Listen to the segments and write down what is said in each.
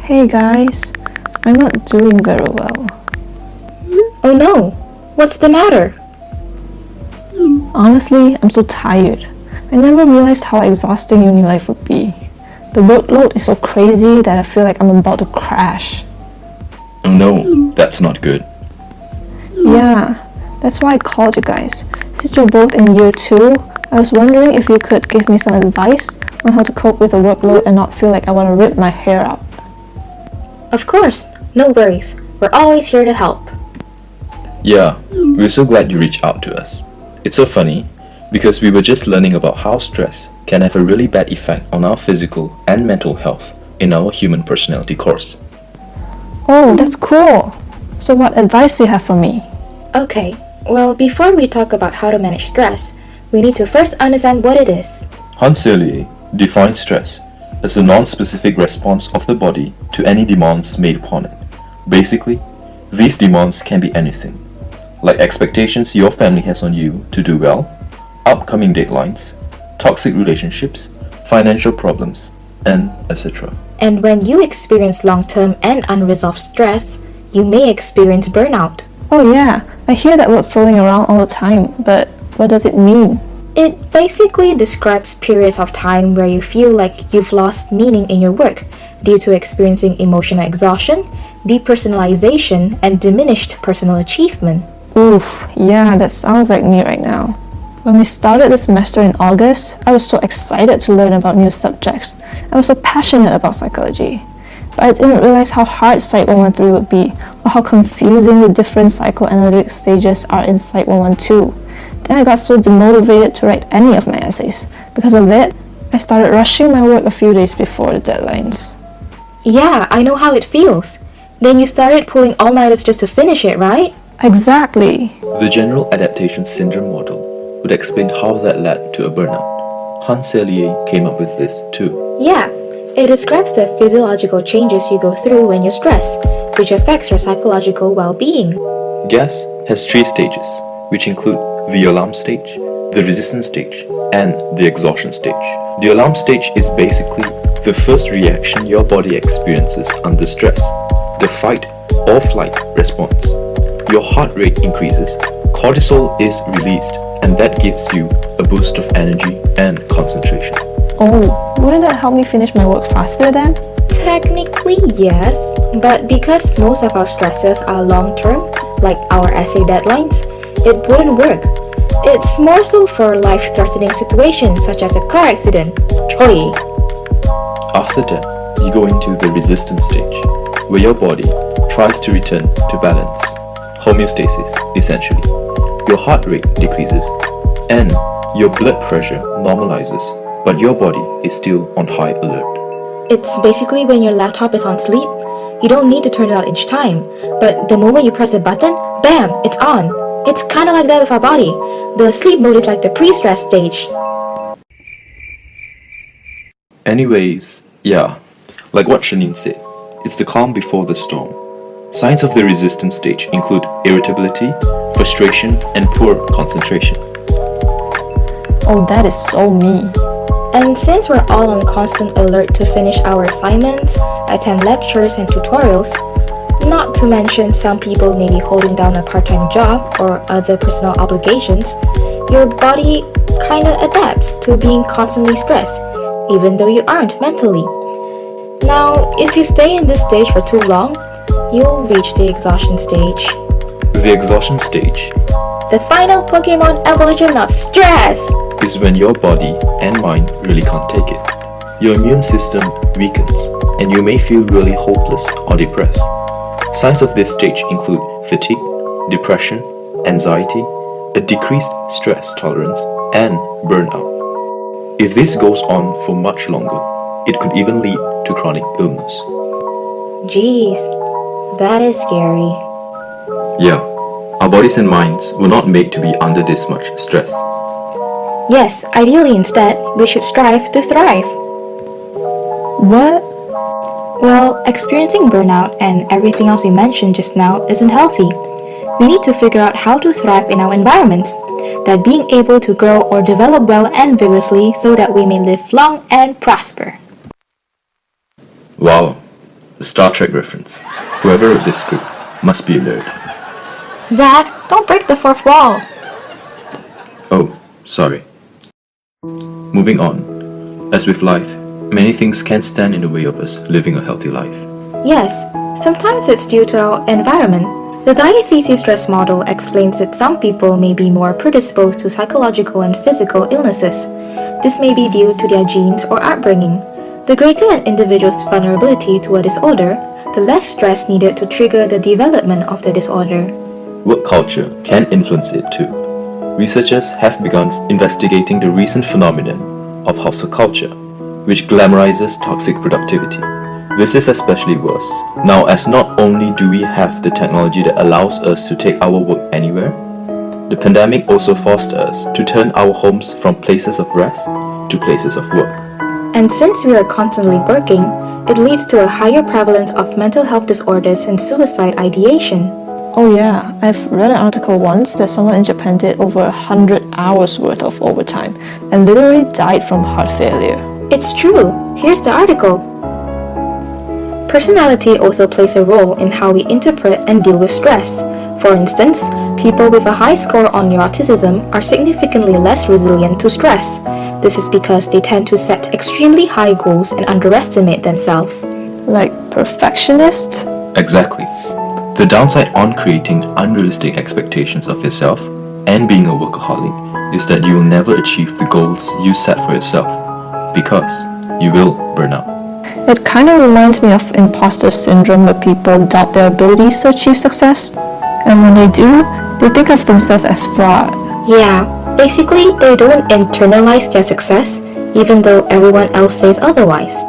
Hey guys, I'm not doing very well. Oh no, what's the matter? Honestly, I'm so tired. I never realized how exhausting uni life would be. The workload is so crazy that I feel like I'm about to crash. Oh no, that's not good. Yeah, that's why I called you guys. Since you're both in year 2, I was wondering if you could give me some advice on how to cope with the workload and not feel like I want to rip my hair out. Of course, no worries. We're always here to help. Yeah, we're so glad you reached out to us. It's so funny, because we were just learning about how stress can have a really bad effect on our physical and mental health in our human personality course. Oh, that's cool! So what advice do you have for me? Okay, well, before we talk about how to manage stress, we need to first understand what it is. Hans Selye defines stress as a non-specific response of the body to any demands made upon it. Basically, these demands can be anything, like expectations your family has on you to do well, upcoming deadlines, toxic relationships, financial problems, and etc. And when you experience long-term and unresolved stress, you may experience burnout. Oh yeah, I hear that word floating around all the time, but what does it mean? It basically describes periods of time where you feel like you've lost meaning in your work due to experiencing emotional exhaustion, depersonalization, and diminished personal achievement. Oof, yeah, that sounds like me right now. When we started this semester in August, I was so excited to learn about new subjects. I was so passionate about psychology. But I didn't realize how hard Psych 113 would be, or how confusing the different psychoanalytic stages are in Psych 112. Then I got so demotivated to write any of my essays. Because of it, I started rushing my work a few days before the deadlines. Yeah, I know how it feels. Then you started pulling all-nighters just to finish it, right? Exactly. The General Adaptation Syndrome model would explain how that led to a burnout. Hans Selye came up with this too. Yeah, it describes the physiological changes you go through when you're stressed, which affects your psychological well-being. GAS has 3 stages, which include the alarm stage, the resistance stage, and the exhaustion stage. The alarm stage is basically the first reaction your body experiences under stress, the fight or flight response. Your heart rate increases, cortisol is released, and that gives you a boost of energy and concentration. Oh, wouldn't that help me finish my work faster then? Technically, yes, but because most of our stresses are long-term, like our essay deadlines, it wouldn't work. It's more so for life-threatening situations such as a car accident. Choi. After that, you go into the resistance stage, where your body tries to return to balance. Homeostasis, essentially. Your heart rate decreases, and your blood pressure normalizes, but your body is still on high alert. It's basically when your laptop is on sleep. You don't need to turn it on each time, but the moment you press the button, bam, it's on. It's kinda like that with our body. The sleep mode is like the pre-stress stage. Anyways, yeah, like what Shaneen said, it's the calm before the storm. Signs of the resistance stage include irritability, frustration, and poor concentration. Oh, that is so me. And since we're all on constant alert to finish our assignments, attend lectures and tutorials, not to mention some people may be holding down a part-time job or other personal obligations, your body kinda adapts to being constantly stressed, even though you aren't mentally. Now, if you stay in this stage for too long, you'll reach the exhaustion stage. The exhaustion stage The final Pokemon evolution of stress! is when your body and mind really can't take it. Your immune system weakens, and you may feel really hopeless or depressed. Signs of this stage include fatigue, depression, anxiety, a decreased stress tolerance, and burnout. If this goes on for much longer, it could even lead to chronic illness. Jeez, that is scary. Yeah, our bodies and minds were not made to be under this much stress. Yes, ideally instead, we should strive to thrive. What? Well, experiencing burnout and everything else we mentioned just now isn't healthy. We need to figure out how to thrive in our environments, that being able to grow or develop well and vigorously so that we may live long and prosper. Wow, The Star Trek reference. Whoever wrote this script must be a nerd. Zach, don't break the fourth wall. Oh, sorry. Moving on. As with life, many things can stand in the way of us living a healthy life. Yes, sometimes it's due to our environment. The Diathesis-Stress model explains that some people may be more predisposed to psychological and physical illnesses. This may be due to their genes or upbringing. The greater an individual's vulnerability to a disorder, the less stress needed to trigger the development of the disorder. Work culture can influence it too. Researchers have begun investigating the recent phenomenon of hustle culture, which glamorizes toxic productivity. This is especially worse now, as not only do we have the technology that allows us to take our work anywhere, the pandemic also forced us to turn our homes from places of rest to places of work. And since we are constantly working, it leads to a higher prevalence of mental health disorders and suicide ideation. Oh yeah, I've read an article once that someone in Japan did over 100 hours worth of overtime and literally died from heart failure. It's true. Here's the article. Personality also plays a role in how we interpret and deal with stress. For instance, people with a high score on neuroticism are significantly less resilient to stress. This is because they tend to set extremely high goals and underestimate themselves. Like perfectionist? Exactly. The downside on creating unrealistic expectations of yourself and being a workaholic is that you will never achieve the goals you set for yourself, because you will burn out. It kind of reminds me of imposter syndrome, where people doubt their abilities to achieve success. And when they do, they think of themselves as fraud. Yeah, basically they don't internalize their success, even though everyone else says otherwise.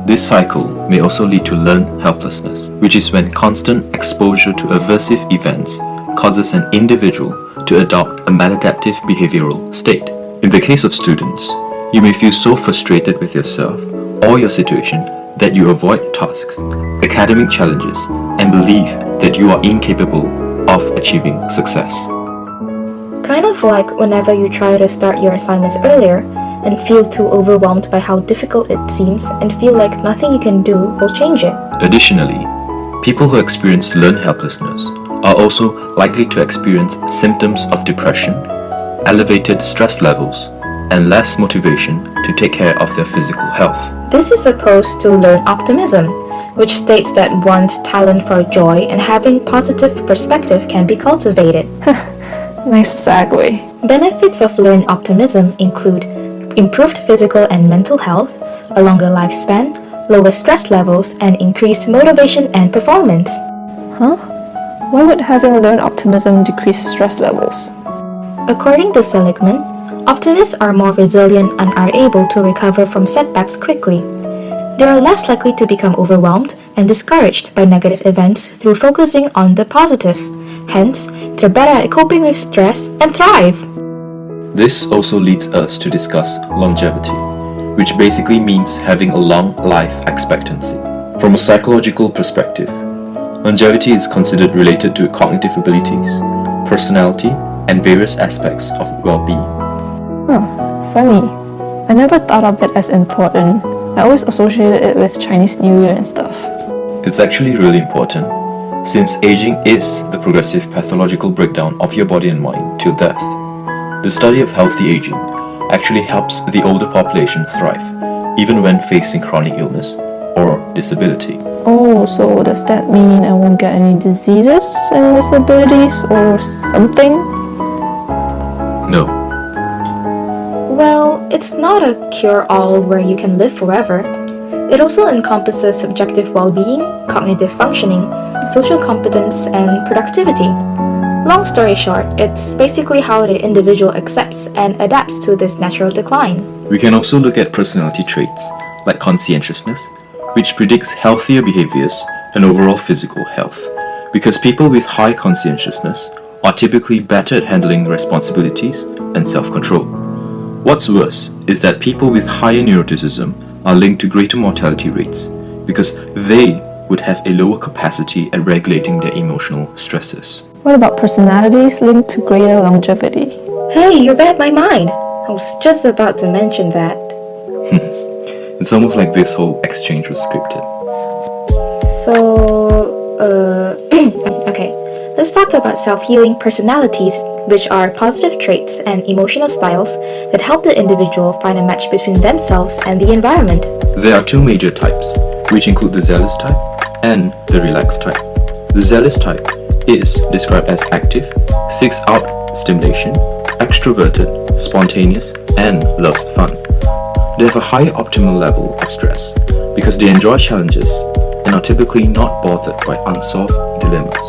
This cycle may also lead to learned helplessness, which is when constant exposure to aversive events causes an individual to adopt a maladaptive behavioral state. In the case of students, you may feel so frustrated with yourself or your situation that you avoid tasks, academic challenges, and believe that you are incapable of achieving success. Kind of like whenever you try to start your assignments earlier and feel too overwhelmed by how difficult it seems and feel like nothing you can do will change it. Additionally, people who experience learned helplessness are also likely to experience symptoms of depression, elevated stress levels, and less motivation to take care of their physical health. This is opposed to learned optimism, which states that one's talent for joy and having positive perspective can be cultivated. Nice segue. Benefits of learned optimism include improved physical and mental health, a longer lifespan, lower stress levels, and increased motivation and performance. Huh? Why would having learned optimism decrease stress levels? According to Seligman, optimists are more resilient and are able to recover from setbacks quickly. They are less likely to become overwhelmed and discouraged by negative events through focusing on the positive. Hence, they're better at coping with stress and thrive. This also leads us to discuss longevity, which basically means having a long life expectancy. From a psychological perspective, longevity is considered related to cognitive abilities, personality, and various aspects of well-being. Funny. I never thought of it as important. I always associated it with Chinese New Year and stuff. It's actually really important, since aging is the progressive pathological breakdown of your body and mind till death. The study of healthy aging actually helps the older population thrive, even when facing chronic illness or disability. Oh, so does that mean I won't get any diseases and disabilities or something? No. Well, it's not a cure-all where you can live forever. It also encompasses subjective well-being, cognitive functioning, social competence, and productivity. Long story short, it's basically how the individual accepts and adapts to this natural decline. We can also look at personality traits like conscientiousness, which predicts healthier behaviors and overall physical health, because people with high conscientiousness are typically better at handling responsibilities and self-control. What's worse is that people with higher neuroticism are linked to greater mortality rates because they would have a lower capacity at regulating their emotional stresses. What about personalities linked to greater longevity? Hey, you read my mind! I was just about to mention that. It's almost like this whole exchange was scripted. Okay. Let's talk about self-healing personalities, which are positive traits and emotional styles that help the individual find a match between themselves and the environment. There are two major types, which include the zealous type and the relaxed type. The zealous type is described as active, seeks out stimulation, extroverted, spontaneous, and loves fun. They have a higher optimal level of stress because they enjoy challenges and are typically not bothered by unsolved dilemmas.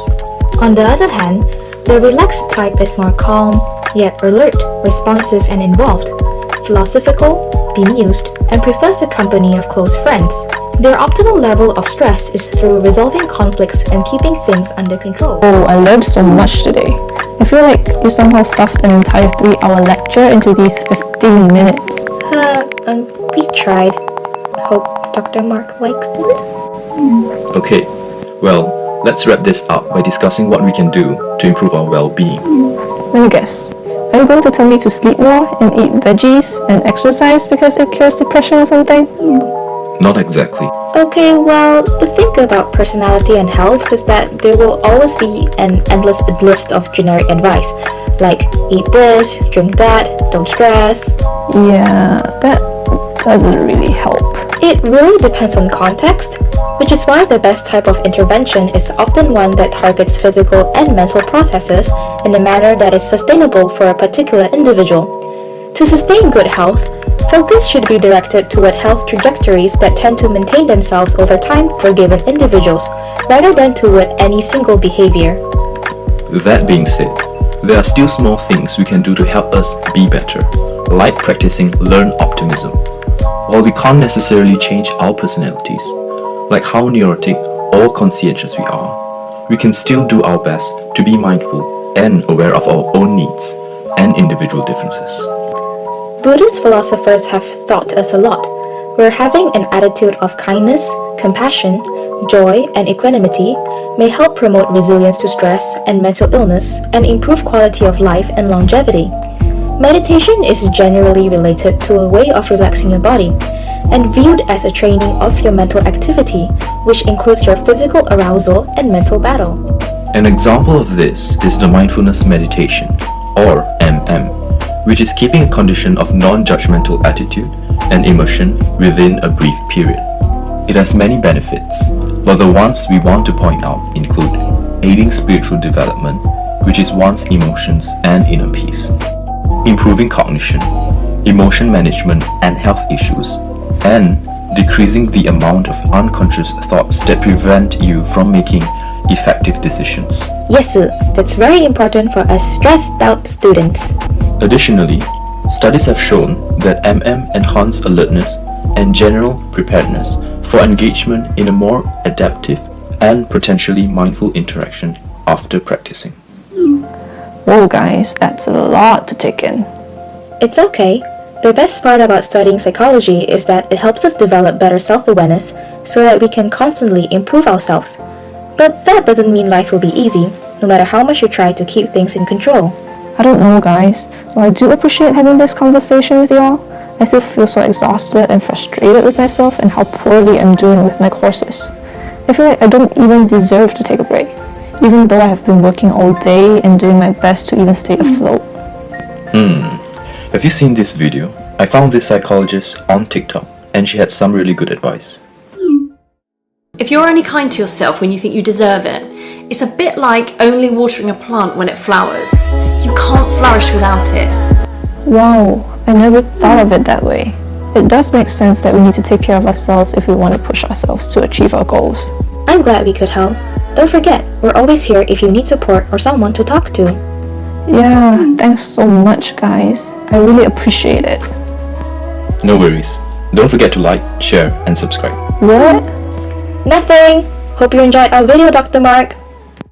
On the other hand, the relaxed type is more calm, yet alert, responsive, and involved, philosophical, bemused, and prefers the company of close friends. Their optimal level of stress is through resolving conflicts and keeping things under control. Oh, I learned so much today. I feel like you somehow stuffed an entire 3-hour lecture into these 15 minutes. We tried. Hope Dr. Mark likes it. Okay, well, let's wrap this up by discussing what we can do to improve our well-being. Let me guess. Are you going to tell me to sleep more and eat veggies and exercise because it cures depression or something? Not exactly. Okay, well, the thing about personality and health is that there will always be an endless list of generic advice, like eat this, drink that, don't stress. Yeah, that doesn't really help. It really depends on context, which is why the best type of intervention is often one that targets physical and mental processes in a manner that is sustainable for a particular individual. To sustain good health, focus should be directed toward health trajectories that tend to maintain themselves over time for given individuals, rather than toward any single behavior. That being said, there are still small things we can do to help us be better, like practicing learned optimism. While we can't necessarily change our personalities, like how neurotic or conscientious we are, we can still do our best to be mindful and aware of our own needs and individual differences. Buddhist philosophers have taught us a lot, where having an attitude of kindness, compassion, joy, and equanimity may help promote resilience to stress and mental illness and improve quality of life and longevity. Meditation is generally related to a way of relaxing your body and viewed as a training of your mental activity, which includes your physical arousal and mental battle. An example of this is the mindfulness meditation, or MM, which is keeping a condition of non-judgmental attitude and immersion within a brief period. It has many benefits, but the ones we want to point out include aiding spiritual development, which is one's emotions and inner peace, improving cognition, emotion management and health issues, and decreasing the amount of unconscious thoughts that prevent you from making effective decisions. Yes, sir. That's very important for us stressed out students. Additionally, studies have shown that MM enhance alertness and general preparedness for engagement in a more adaptive and potentially mindful interaction after practicing. Whoa guys, that's a lot to take in. It's okay. The best part about studying psychology is that it helps us develop better self-awareness so that we can constantly improve ourselves. But that doesn't mean life will be easy, no matter how much you try to keep things in control. I don't know guys, while I do appreciate having this conversation with y'all, I still feel so exhausted and frustrated with myself and how poorly I'm doing with my courses. I feel like I don't even deserve to take a break, even though I have been working all day and doing my best to even stay afloat. Have you seen this video? I found this psychologist on TikTok and she had some really good advice. If you're only kind to yourself when you think you deserve it, it's a bit like only watering a plant when it flowers. You can't flourish without it. Wow, I never thought of it that way. It does make sense that we need to take care of ourselves if we want to push ourselves to achieve our goals. I'm glad we could help. Don't forget, we're always here if you need support or someone to talk to. Yeah, thanks so much guys. I really appreciate it. No worries. Don't forget to like, share, and subscribe. What? Nothing! Hope you enjoyed our video, Dr. Mark.